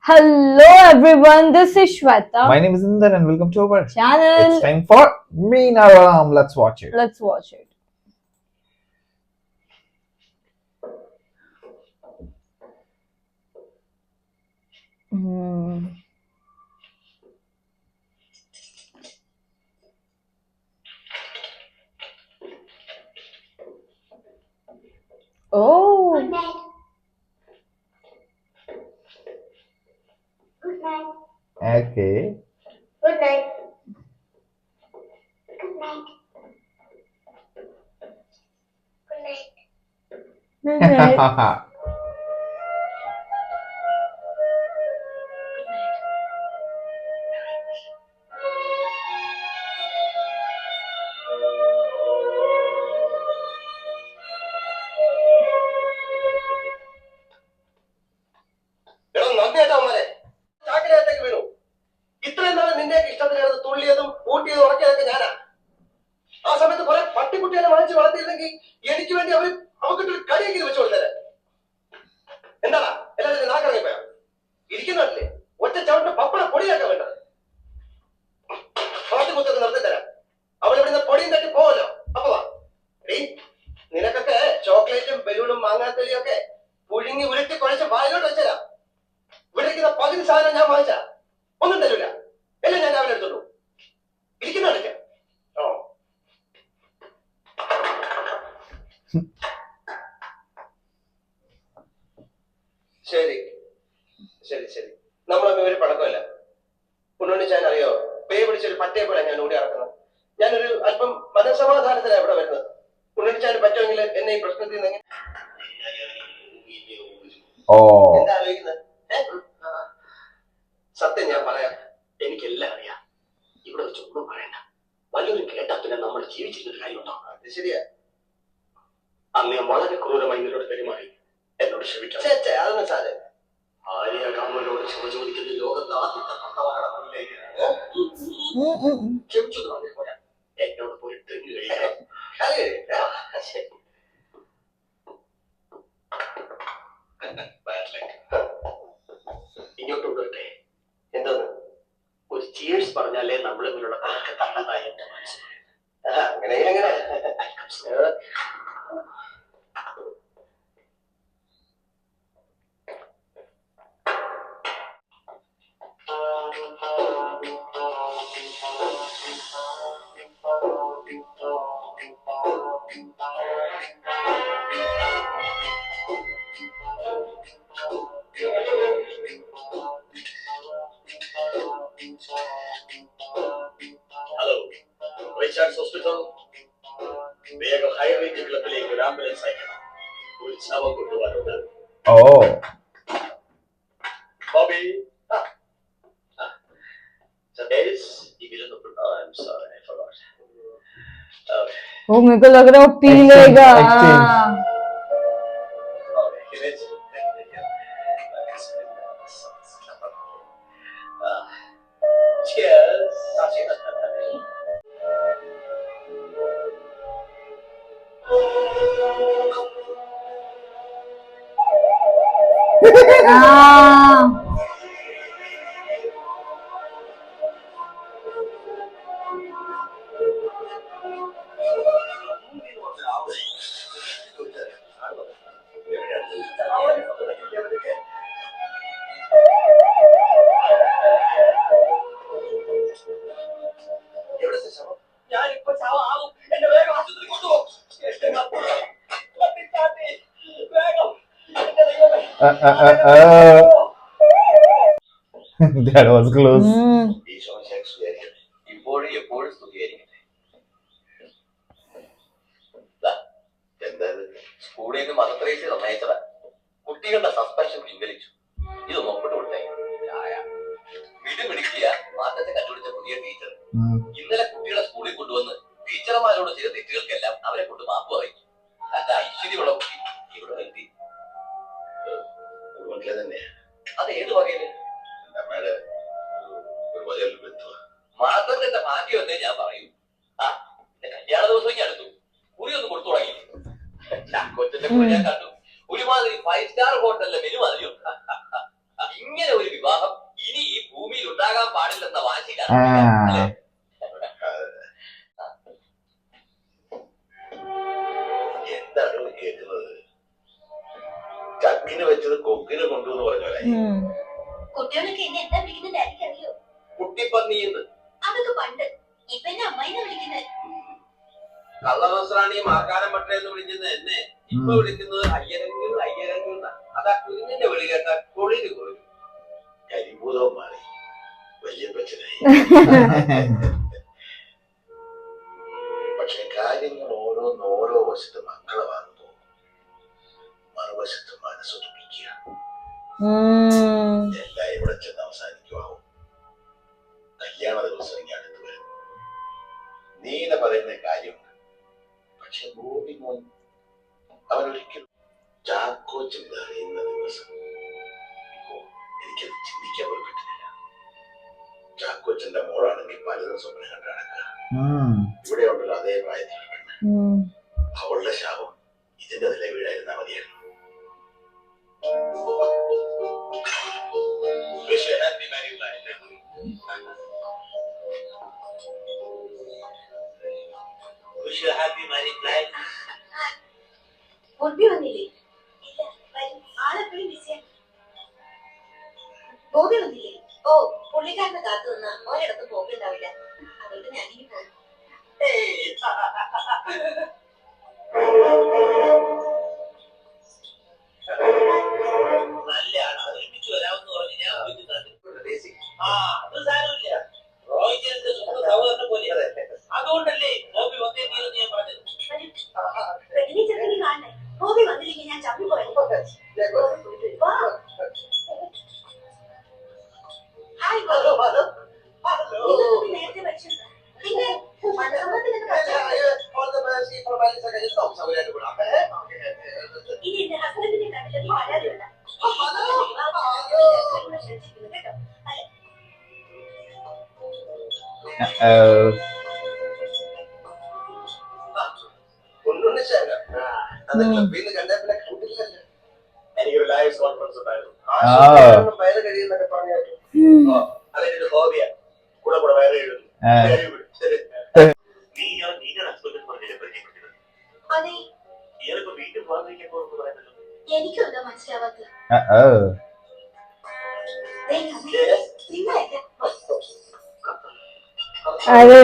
Hello everyone, this is Shweta. My name is Inder and welcome to our channel. It's time for Me Naram. Let's watch it. Let's watch it. Oh. Good night. Good night. Okay. Good night. Good night. Good night. Good night. ഇത്രയും നാളെ നിന്റെയൊക്കെ ഇഷ്ടത്തിനാണ് തുള്ളിയതും ഊട്ടിയതും ഉറക്കിയതൊക്കെ ഞാനാ. ആ സമയത്ത് കുറെ പട്ടിക്കുട്ടികളെ വാങ്ങിച്ച് വളർത്തിയിരുന്നെങ്കിൽ എനിക്ക് വേണ്ടി അവക്കിട്ടൊരു കടിയൊക്കെ വെച്ച് കൊടുത്തരാ. എന്താടാ എല്ലാവരും നാക്കിറങ്ങി പോയാ ഇരിക്കുന്നില്ലേ? ഒറ്റ ചവിട്ടിന് പപ്പട പൊടിയാക്കാൻ വേണ്ട. പാട്ടുകുത്തൊക്കെ നിർത്തി തരാം. അവളിവിടുന്ന് പൊടിയും തട്ടി പോവല്ലോ. അപ്പൊ വാ. നിനക്കൊക്കെ ചോക്ലേറ്റും ബലൂണും മാങ്ങാത്തൊലിയും ഒക്കെ പുഴുങ്ങി ഉരുട്ടി കുഴച്ച് വായിലോട്ട് വെച്ചരാം. ഇവിടെ പകുതി സാധനം ഞാൻ വാങ്ങിച്ച ഒന്നും തരൂല. എല്ലാം ഞാൻ രാവിലെ എടുത്തോളൂ. ഇരിക്കുന്നുണ്ട്. ഓ ശരി ശരി ശരി. നമ്മളൊന്നും ഒരു പടക്കമല്ല. ഉണ്ണുണ്ണിച്ചാൻ അറിയോ, പേ പിടിച്ചൊരു പട്ടയെ പോലെ ഞാൻ ഓടി ഇറക്കുന്നത്. ഞാനൊരു അല്പം മനസമാധാനത്തിലാണ് ഇവിടെ വരുന്നത്. ഉണ്ണുണ്ണിച്ചാന് പറ്റുമെങ്കിൽ എന്നെ ഈ പ്രശ്നത്തിൽ നിന്ന് എന്താ ആലോചിക്കുന്നത്? സത്യം ഞാൻ പറയാം, എനിക്കെല്ലാം അറിയാം. ഇവിടെ വെച്ച് ഒന്നും പറയണ്ട. വല്ലവരും കേട്ടാ പിന്നെ നമ്മൾ ജീവിച്ചിരുന്നൊരു കാര്യമുണ്ടോ? അത് ശരിയാ. അന്ന് ഞാൻ വളരെ ക്രൂരമായി നിന്നോട് പെരുമാറി. എന്നോട് ക്ഷമിക്കാം. അതൊന്നും സാധനം ആര്യ കാമനോട് ക്ഷമ ചോദിക്കുന്ന ലോകത്ത് ആദ്യത്തെ ഭർത്താവാണ്. ക്ഷമിച്ചു പോരാ, എന്നോട് പോയി തെങ്ങ് കഴിക്കണം. ഇങ്ങോട്ട് കൊണ്ടുവരട്ടെ. എന്തോന്ന് ഒരു ചിയേഴ്സ് പറഞ്ഞാലേ നമ്മൾ ഇവരുടെ കണക്ക് തള്ളതായി എന്റെ മനസ്സിലായി. അങ്ങനെ എങ്ങനെ ഹലോ, റീചാർജ് ഹോസ്പിറ്റൽ. വേഗം ഹൈറേഞ്ച് ക്ലബിലേക്ക് ഒരു ആംബുലൻസ് അയക്കണം. ഒരു ശവം കൊണ്ടുപോകാനുണ്ട്. Oh. Bobby, I'm sorry, I forgot. वो मेरे को लग रहा है वो पी लेगा. Cheers. ഞാനിപ്പോ ശവമാവും. എന്നെ വേഗം ആശുപത്രി കൊണ്ടുപോകും. വേഗം. That was close. ഇപ്പോഴും എപ്പോഴും സ്തുതിയായിരിക്കട്ടെ. എന്തായത് സ്കൂളിൽ നിന്ന് മദത്രേസി നന്നായിച്ചതാ. കുട്ടികളുടെ സസ്പെൻഷൻ പിൻവലിച്ചു. ഇതൊന്നും ഒപ്പിട്ട് കൊടുത്തേ. മിടുമിടുക്കിയ മാറ്റത്തെ കണ്ടുപിടിച്ച പുതിയ ടീച്ചർ ഇന്നലെ കുട്ടികളെ സ്കൂളിൽ കൊണ്ടുവന്ന് ടീച്ചർമാരോട് ചെയ്ത തെറ്റുകൾക്കെല്ലാം അവരെ കൊണ്ട് മാപ്പ് പറയിച്ചു. നല്ല ഐശ്വര്യമുള്ള കുട്ടി ഇവിടെ നിർത്തി. തന്നെ അത് ഏത് വകയില് മാത്രത്തിന്റെ ഭാഗ്യം എന്നേ ഞാൻ പറയൂ. ആ കല്യാണ ദിവസം ഞാൻ എടുത്തു. കുറി ഒന്ന് കൊടുത്തു തുടങ്ങി. കൊച്ചന്റെ കുറി ഞാൻ കണ്ടു. ഒരുമാതിരി 5 സ്റ്റാർ ഹോട്ടലിലെ മെനു മാതിരിയുണ്ട്. ഇങ്ങനെ ഒരു വിവാഹം ഇനി ഈ ഭൂമിയിൽ ഉണ്ടാകാൻ പാടില്ലെന്ന വാശിയിലാണ്. ആ. അല്ലേ? എന്താണ് കേൾക്കുന്നത്? ചക്കിന് വെച്ചത് കൊക്കിന് കൊണ്ടുവന്ന് പറഞ്ഞോലെ. കുട്ടികളൊക്കെ എന്നെ എന്താ വിളിക്കുന്നത് എനിക്കറിയോ? കുട്ടിപ്പന്നിന്ന്. അതൊക്കെ പണ്ട്. ഇപ്പൊ എന്നെ അമ്മായിനെ വിളിക്കുന്നത്. കള്ളവസ്രാണി മാർക്കാനം പട്ടേ എന്ന് വിളിക്കുന്നത് എന്നെ ഇപ്പൊ വിളിക്കുന്നത് അയ്യരങ്ങ് അയ്യരങ്ങ്. അതാ കുഞ്ഞിന്റെ വിളി കേട്ട കൊളിന് കൊളിന്. കരിഭൂതവും മാറി വല്യപ്പച്ചനായി. പക്ഷെ കാര്യങ്ങൾ ഓരോ വശത്ത് മംഗളമാകുമ്പോ മറുവശത്ത് മനസ്സൊതുപ്പിക്കുക. എല്ലാം ഇവിടെ ചെന്ന് അവസാനിക്കുവാവും. കല്യാണ ദിവസം ഇനി അടുത്ത് വരും. നീന പറയുന്ന കാര്യമുണ്ട്. പക്ഷെ ബോബി മോൻ അവനൊരിക്കലും ചാക്കോച്ചൻ ഇത് അറിയുന്ന ദിവസം എനിക്കത് ചിന്തിക്കാൻ പോലും പറ്റുന്നില്ല. ചാക്കോച്ചന്റെ മോളാണെങ്കിൽ പലതും സ്വപ്നം കണ്ട് നടക്കുക. ഇവിടെ ഉണ്ടല്ലോ അതേ പ്രായത്തിൽ അവളുടെ ശാപം ഇതിന്റെ അതിലെ വീഴായിരുന്നാ മതിയായിരുന്നു. ബോബി വന്നില്ലേ? ഇല്ല, വരും. ആളെപ്പോഴും ബിസിയാണ്. ബോബി വന്നില്ലേ? ഓ, പുള്ളിക്കാരനെ കാത്തു നിന്നാ ഒരിടത്ത് പോക്കുണ്ടാവില്ല. അതുകൊണ്ട് ഞാനിനി പോകും. നല്ല ആളാ. ഒരുമിച്ച് വരാമെന്ന് പറഞ്ഞ് ഞാൻ അത് സാരമില്ല. റോഹിന്റെ സ്വന്തം സഹോദരനെ പോലെ. അതുകൊണ്ടല്ലേ ബോബി വന്നേക്കില്ലെന്ന് ഞാൻ പറഞ്ഞത്. ഇനി ചെറുക്കനെ കാണണ്ടേ? ബോബി വന്നില്ലെങ്കിൽ ഞാൻ ചമ്മിപ്പോയത്. ഹായ് ബോബി. നിങ്ങളൊക്കെ നേരത്തെ പഠിച്ചിട്ടുണ്ടോ? പിന്നെ മനസ്സമ്മതത്തിനൊക്കെ പഠിച്ചോ? ഇനി എന്റെ ഹസ്ബൻഡിനെ കണ്ടിട്ട് പരാതിയുണ്ട്. കേട്ടോ? ക്ലബിന്ന് കണ്ടാ പിന്നെ കണ്ടില്ലല്ലോ. എനിക്കൊരു ലൈവ് കോൺഫറൻസ് ഉണ്ടായിരുന്നു. വയറ് കഴിയുന്നൊക്കെ പറഞ്ഞു. അതെന്റെ ഹോബിയാ. കൂടെ വയറ് എഴുതുന്നു. നീ നീന്റെ ഹസ്ബൻഡ് പറഞ്ഞില്ലേ പരിചയപ്പെട്ടത്? അതെ, ഇയാളിപ്പോ വീട്ടിൽ പോകാതിരിക്കാൻ പോകുന്നു പറയുന്നല്ലോ. എനിക്കും എന്താ മനസ്സിലാവാത്തത്? നിങ്ങളെന്നെ അതെ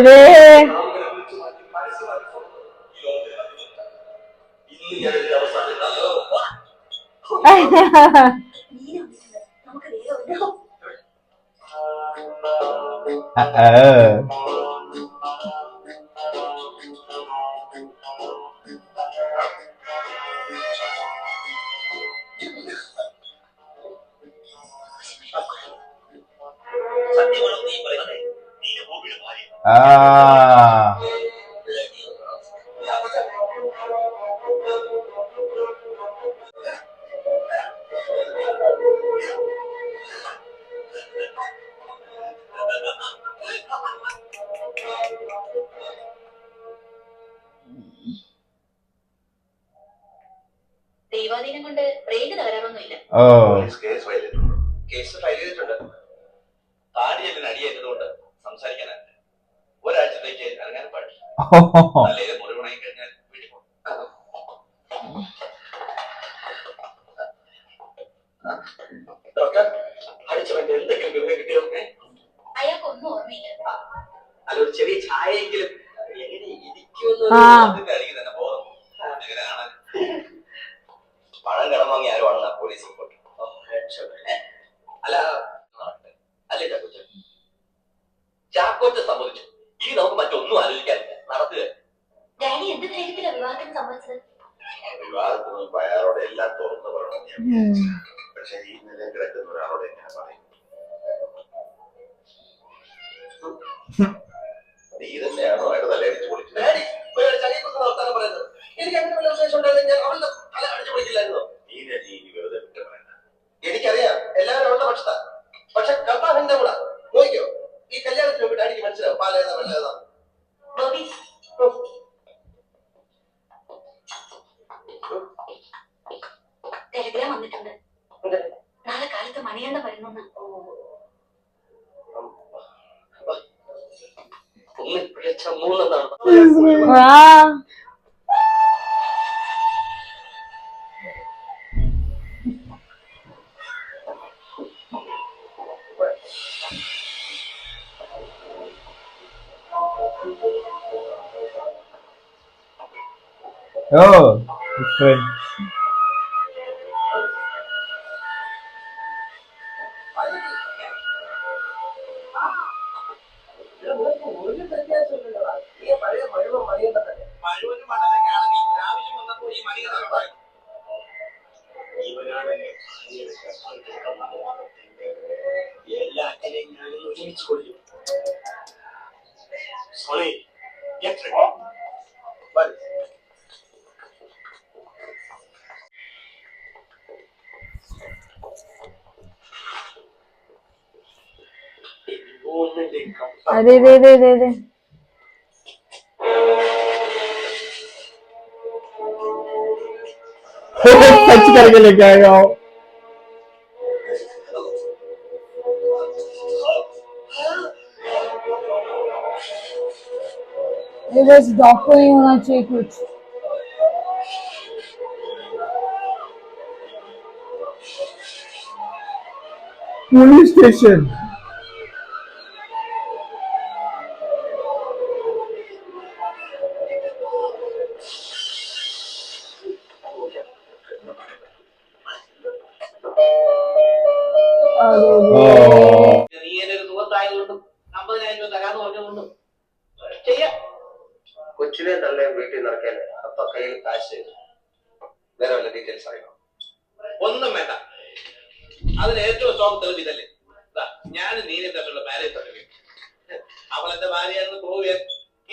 നമുക്ക് വേറെ ഒരു സത്യമാണോ നീ പറയുന്നത്? നീ ബോബിയുടെ ഭാര്യ. ദൈവാധീനം കൊണ്ട് ബ്രെയിന് തകരാറൊന്നുമില്ല. കേസ് ഫയൽ ചെയ്തിട്ടുണ്ട്. താടിയെല്ലാം അടിയേറ്റതുകൊണ്ട് സംസാരിക്കാനല്ല. ഒരാഴ്ചത്തേക്ക് ഇറങ്ങാൻ പാടില്ല. അല്ലെങ്കിൽ മുറിവുണങ്ങി കഴിഞ്ഞാൽ വീട്ടിൽ പോകും. ഡോക്ടർ അടിച്ചവന്റെ എന്തൊക്കെ വിവരം കിട്ടിയോക്കെ? അയാൾക്കൊന്നും ഓർമ്മയില്ല. അല്ല, ഒരു ചെറിയ ചായയെങ്കിലും എങ്ങനെ ഇരിക്കുമെന്ന് അതിന്റെ തന്നെ ബോധം. എങ്ങനെ കാണാൻ പണം കടം വാങ്ങി ആരും ആണെന്ന പോലീസ് റിപ്പോർട്ട്. അല്ല അല്ലേ ചാക്കോച്ച? ചാക്കോച്ച സമ്മതിച്ചു. ഇനി നമുക്ക് മറ്റൊന്നും ആലോചിക്കാനില്ല. നടത്തുക. ഡാഡി എന്ത് ധൈര്യത്തിലാണ് വിവാഹത്തിന് സമ്മതിച്ചത്? വിവാഹത്തിന് മുമ്പ് അയാളോട് എല്ലാം തുറന്നു പറയണമെന്ന് ഞാൻ വിചാരിച്ചു. പക്ഷെ ഈ നിലയിൽ കിടക്കുന്ന ഒരാളോട് എങ്ങനെ പറയും? നീ തന്നെയാണോ അയാളുടെ തലയടിച്ച് പൊളിച്ചത്? വർത്താനം പറയുന്നത് എനിക്ക് അങ്ങനെ വല്ല ഉദ്ദേശം ഉണ്ടായിരുന്നു. ഞാൻ അവളുടെ തല അടിച്ചു പൊളിക്കില്ലായിരുന്നു. നീ വെറുതെ വിട്ട് പറയണ്ട. എനിക്കറിയാം എല്ലാവരും അവളുടെ പക്ഷത്താ. പക്ഷെ കർത്താവിന്റെ കൂടെ നോക്കിയോ, ഈ കല്യാണത്തിന് മുമ്പ് ഡാഡിക്ക് മനസ്സിലാവും പാലേതാ വെള്ളേതാ. ബോബി, ടെലിഗ്രാം വന്നിട്ടുണ്ട്. നാളെ കാലത്ത് മണിയണ്ട വരുന്നു. ഒന്ന് പിഴച്ച മൂന്നെന്നാണ്. Ah. Oh, different. ഒരു വ്യത്യാസമില്ലല്ലോ. ഈ പഴയ മഴവും മണിയണ്ട തന്നെ. മഴുവനും മണ്ണനൊക്കെ ആണെങ്കിൽ ആവശ്യം വന്നപ്പോൾ ഈ മണികൾ ഉണ്ടായിരുന്നു. ഇവനാണ് എല്ലാറ്റിനെയും ഞാൻ ഒരുമിച്ച് കൊല്ലും. Soni, get ready. വരും. अरे सच करके लेके आएगा वो. ये बस डॉक्टर ही होना चाहिए कुछ. Police station. Oh. നീ എന്റെ ഒരു സുഹൃത്തായതുകൊണ്ടും 50,000 രൂപ തരാന്ന് പറഞ്ഞുകൊണ്ടും ചെയ്യാം. കൊച്ചിനെ തന്നെ വീട്ടിൽ നടക്കാൻ അപ്പൊ കയ്യിൽ കാശ്. വേറെ വല്ല ഡീറ്റെയിൽസ് അറിയണം? ഒന്നും വേണ്ട. അതിന് ഏറ്റവും സ്ട്രോങ് തെളിവ് ഇതല്ലേ. ഞാൻ നീനെ തമ്മിലുള്ള മാരേജ് സർട്ടിഫിക്കറ്റ്. അവൾ എന്റെ ഭാര്യയാണെന്ന് പ്രൂവ് ചെയ്യാൻ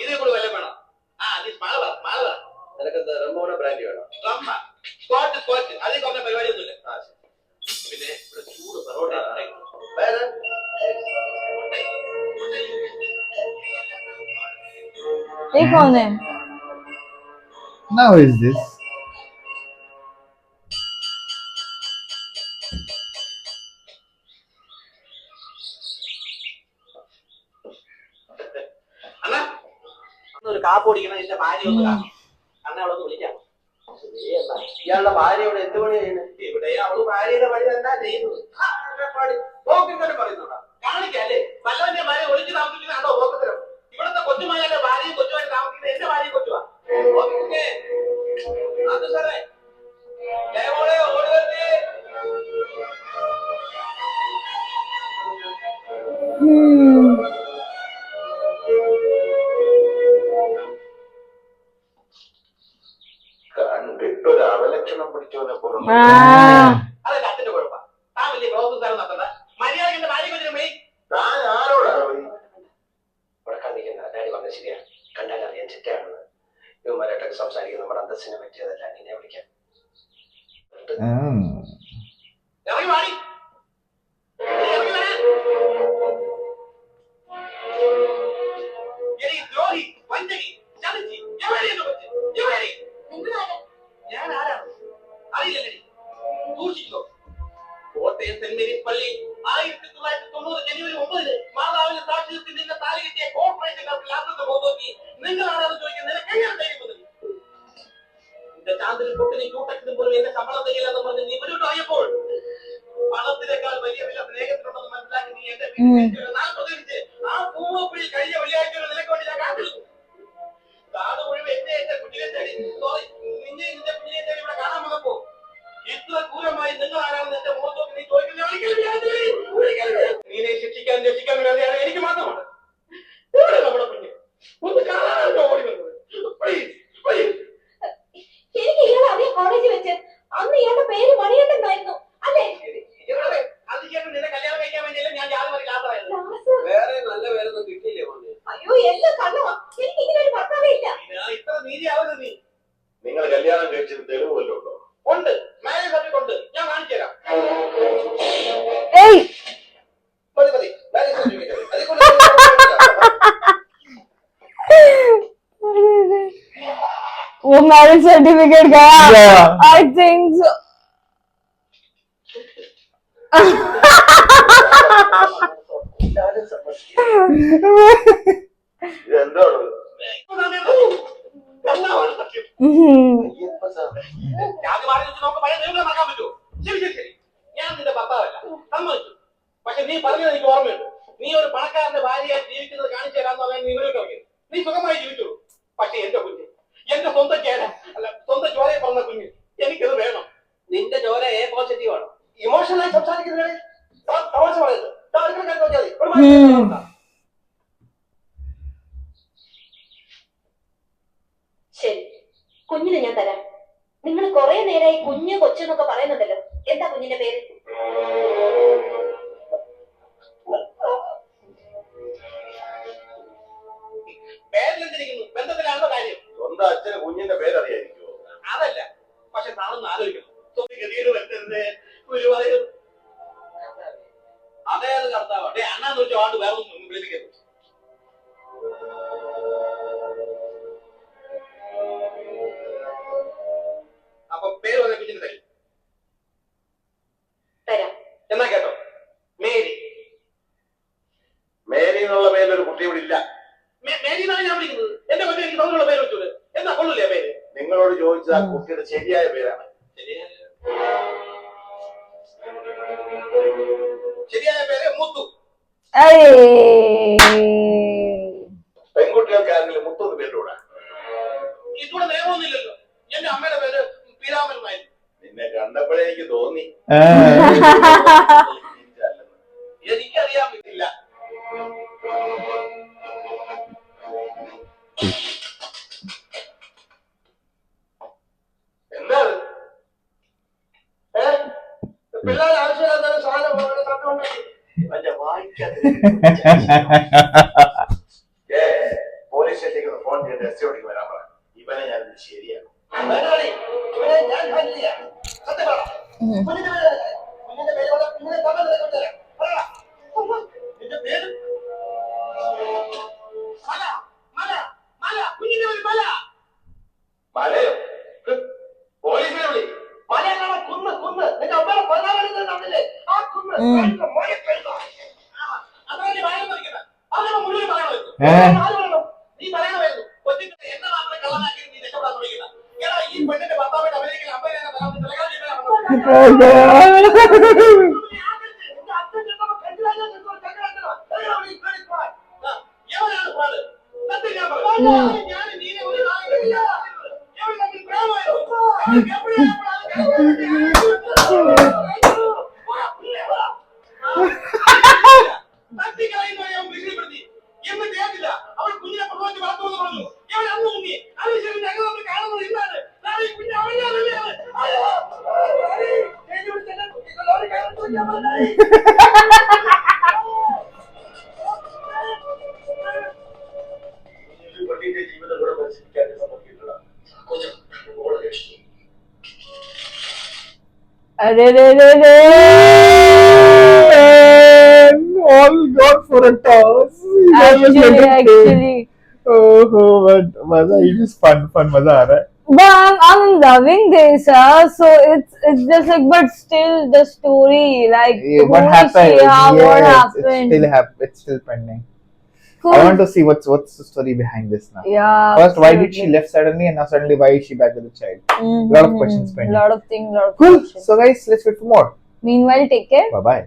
ഇതിൽ കൂടി വല്ലതും വേണം. നീ മാള പറ. നിനക്ക് റമ്മോണ ബ്രാൻഡ് വേണം? റമ്മ സ്കോച്ച് അതിൽ കുറഞ്ഞ പരിപാടിയൊന്നുമില്ല. പിന്നെ ഇവിടെ ചൂട് പൊറോട്ട വേറെ ये कौन है? Now is this? അണ്ണാ ഒരു കാപ്പ് ഓടിക്കണം. എന്റെ ഭാര്യ ഒന്ന് കാണും. അണ്ണ അവളൊന്ന് വിളിക്കാം. ഇയാളുടെ ഭാര്യ ഇവിടെ എന്ത് പണി ചെയ്യുന്നത്? ഇവിടെ അവള് ഭാര്യയുടെ പണി തന്നെ ചെയ്യുന്നത്. പറയുന്നുണ്ടോ? കാണിക്കല്ലേ വല്ലവന്റെ ഭാര്യ ഒളിച്ചു താമസിക്കുന്നതാണോ പോക്കത്തരം? ഇവിടുത്തെ കൊച്ചുമാരുടെ ഭാര്യയും കൊച്ചുമായിട്ട് താമസിക്കുന്നത് എന്റെ ഭാര്യയും കൊച്ചുവാ. അത് സാറേ ഓടി വരേ. കണ്ടിട്ടൊരു അവലക്ഷണം പിടിച്ചവനെ പുറമെ അതല്ല അച്ഛന്റെ കുഴപ്പം. താൻ വലിയ പ്രോസസ്സാണ് നടത്തണ്ട. മര്യാദ എന്റെ ഭാര്യ കൊച്ചിനും പോയി. താൻ ആരോടാണ് ഉറക്കാൻ നിൽക്കുന്ന ഡാഡി പറഞ്ഞത് ശരിയാണ്. കണ്ടാൽ അറിയാൻ ചിറ്റയാണെന്ന്. ഇവന്മാരായിട്ടൊക്കെ സംസാരിക്കുന്ന നമ്മുടെ അന്തസ്സിനെ പറ്റിയതല്ല. നിന്നെ വിളിക്കാൻ ഇറങ്ങി വാടി. ഇറങ്ങി വരാൻ. ദ്രോഹി, വഞ്ചകി, ചതിച്ചി, എവിടെയെന്ന് വെച്ച് എവിടെ? ഞാൻ ആരാണ് അറിയില്ലല്ലേ? സൂക്ഷിച്ചോ. കോട്ടയം സെന്റ് മേരീസ് പള്ളി 1990 ജനുവരി 9 മാതാവിന്റെ സാക്ഷ്യത്തിൽ നിന്നെ താലി കെട്ടിയ കോർപ്പറേഷൻകാർക്ക് ലാഭത്തെ നോക്കി നിങ്ങളാണെന്ന് ചോദിക്കാൻ നിനക്ക് എങ്ങനെ ധൈര്യം വന്നത്? നിന്റെ ചാന്തിന് പൊട്ടിനെ കൂട്ടത്തിനും പോലും എന്നെ ശമ്പളം തരില്ലെന്ന് പറഞ്ഞ് നീ മുന്നോട്ട് ആയപ്പോൾ പണത്തിനേക്കാൾ വലിയ വില സ്നേഹത്തിനുണ്ടെന്ന് മനസ്സിലാക്കി നീ എന്റെ വീട്ടിൽ പ്രതികരിച്ച് ആ പൂവപ്പുഴയിൽ കഴിഞ്ഞ വെള്ളിയാഴ്ച നിനക്ക് വേണ്ടി ഞാൻ കാത്തിരുന്നു. കാട് മുഴുവൻ എന്റെ കുഞ്ഞിനെ തേടി സോറി നിന്നെ നിന്റെ കുഞ്ഞിനെ തേടി ഇവിടെ കാണാൻ വന്നപ്പോ ഇത്ര ക്രൂരമായി നിങ്ങൾ ആരാണെന്ന് എന്റെ മുഖത്തോട്ട് നീ ചോദിക്കുന്നത് നീനെ ശിക്ഷിക്കാൻ രക്ഷിക്കാൻ വേണ്ടിയാണ് എനിക്ക് മാത്രമാണ്. ഇവിടെ നമ്മുടെ കുഞ്ഞ് ഒന്ന് കാണാനാണോ ഓടി വന്നത്? എനിക്ക് ഇയാളെ അതേ കോളേജിൽ വെച്ച് അന്ന് ഇയാളുടെ പേര് മണിയണ്ടെന്നായിരുന്നു അല്ലേ? അത് ചേട്ടൻ നിന്നെ കല്യാണം കഴിക്കാൻ വേണ്ടിയല്ല ഞാൻ ജാതി ലാഭമായത്. വേറെ നല്ല പേരൊന്നും കിട്ടിയില്ലേ മോനെ? അയ്യോ എല്ലാം കണ്ണുവാ. എനിക്ക് ഇങ്ങനെ ഒരു ഭർത്താവേ ഇല്ല. ഇത്ര നീതിയാവുന്നത് നീ. നിങ്ങൾ കല്യാണം കഴിച്ചത് തെളിവ് വല്ലതും ഉണ്ടോ? ഉണ്ട്, മാരേജ് സർട്ടിഫിക്കറ്റ് ഉണ്ട്. ഞാൻ കാണിച്ചു തരാം. മതി മാരേജ് സർട്ടിഫിക്കറ്റ് അതിൽ കൊണ്ട് वो मैरिज सर्टिफिकेट गया. Yeah. I think so. എന്താണ് എന്നാണ് സത്യം ജാതി മാറി വെച്ച് നമുക്ക് പഴയ നിയമങ്ങൾ നടക്കാൻ പറ്റുമോ? ശരി ശരി ശരി, ഞാൻ നിന്റെ ഭർത്താവല്ല, സമ്മതിച്ചു. പക്ഷെ നീ പറഞ്ഞത് എനിക്ക് ഓർമ്മയുണ്ട്. നീ ഒരു പണക്കാരന്റെ ഭാര്യയായി ജീവിക്കുന്നത് കാണിച്ചു തരാന്ന് പറയാൻ നീ മുന്നോട്ട് നോക്കി. നീ സുഖമായി ജീവിച്ചോളൂ. പക്ഷെ എന്റെ കുഞ്ഞ്, എന്റെ സ്വന്തം ചേന അല്ല, സ്വന്തം ചോരയെ പറഞ്ഞ കുഞ്ഞ്, എനിക്കത് വേണം. നിന്റെ ചോര എ പോസിറ്റീവ് ആണ്. ഇമോഷണലായി സംസാരിക്കുന്നതിനെ തമാശ പറയുന്നത് നോക്കിയാൽ മതി. ഒരു മാറ്റം ശരി, കുഞ്ഞിനെ ഞാൻ തരാം. നിങ്ങൾ കുറെ നേരമായി കുഞ്ഞ് കൊച്ചെന്നൊക്കെ പറയുന്നുണ്ടല്ലോ. എന്താ കുഞ്ഞിന്റെ പേര്? പേരിലെന്തിരിക്കുന്നു? ബന്ധത്തിലാണോ കാര്യം? സ്വന്തം അച്ഛന് കുഞ്ഞിന്റെ പേരറിയായിരിക്കുമോ? അതല്ല, പക്ഷെ നാളൊന്ന് ആലോചിക്കണം. ഗതിയിൽ വരുത്തരുത് ഗുരുവായൂർ. അതേത് കർത്താവ് അതെ അണ്ണാന്ന് വെച്ചാൽ ആണ്ട് വേറെ ഒന്നും വിളിക്കരുത്. അപ്പൊ പേര് വന്ന കുഞ്ഞിന് തരും. തരാം. എന്നാ കേട്ടോ, മേരി. മേരി എന്നുള്ള പേരിലൊരു കുട്ടി ഇവിടെ ഇല്ല. മേരി എന്നാണ് ഞാൻ വിളിക്കുന്നത്. എന്റെ കൊച്ചു എനിക്ക് സൗന്ദര്യമുള്ള പേര് വെച്ചൂടെ? എന്നാ കൊള്ളൂലേ പേര്? നിങ്ങളോട് ചോദിച്ചത് ആ കുട്ടിയുടെ ശരിയായ പേരാണ്. ശരിയായ പേര് മുത്തു. പെൺകുട്ടികൾക്ക് ആരെങ്കിലും മുത്തൊന്ന് പേരിലൂടെ. ഇതിവിടെ നിയമമൊന്നുമില്ലല്ലോ. എന്റെ അമ്മയുടെ പേര് പീരാമൻ എന്നായിരുന്നു. നിന്നെ കണ്ടപ്പോഴേ എനിക്ക് തോന്നി. എനിക്കറിയാൻ പറ്റില്ല. എന്താണ് പിള്ളേർ ആവശ്യമില്ലാത്ത സാധനം പോലീസ് സ്റ്റേഷനിലേക്ക് ഫോൺ ചെയ്ത് എസ് വരാൻ പറ. ഇവനെ ഞാൻ ശരിയാണ്. ഞാൻ ഹാൻഡിൽ ചെയ്യാം. സത്യം പറ. കുഞ്ഞിന്റെ പേര് കുഞ്ഞിനെ തമ്മിൽ തരാം. നിന്റെ പേര് മല. മല. മല. കുഞ്ഞിന്റെ പേര് മല. മലയോ? പോലീസിനെ വിളി. മലയാള കുന്ന് കുന്ന് നിന്റെ അമ്മയുടെ പതിനാല് തന്നില്ലേ ആ കുന്ന് അതാണ് പറയാൻ പഠിക്കുന്നത്. അതിനെ മുഴുവൻ പറയണമായിരുന്നു. നീ പറയണമായിരുന്നു. കൊച്ചിന്റെ എന്നെ മാത്രം കള്ളനാക്കി നീ രക്ഷപ്പെടാൻ തുടങ്ങിയത്. ഏടാ ഈ പെണ്ണിന്റെ ഭർത്താവിന്റെ അമേരിക്കയിൽ അവൾ കുഞ്ഞിനെ പ്രസവിച്ച് വളർത്തുമെന്ന് പറഞ്ഞു. ഇവൻ അന്ന് മുങ്ങി. അതിനുശേഷം ഞങ്ങൾ നമ്മൾ കാണുന്നത് ഇന്നാണ്. നാളെ ഈ കുഞ്ഞ് അവനാണ്. പെണ്ണിന്റെ ജീവിതം കൂടെ നശിപ്പിക്കാൻ സമ്മതിക്കില്ല. All gone for a toss. Actually. मजा, it is fun, मजा आ रहा है. But I'm loving this, so it's just like, but still the story, like What who is happened? she, how, what Yes, happened? it's still pending. Cool. I want to see what's the story behind this now. Yeah. First, why did she absolutely. left suddenly, and now suddenly why is she back with the child? Mhm. Lot of questions pending. Lot of things, lot of Cool. questions. So guys, let's wait for more. Meanwhile, take care. Bye bye.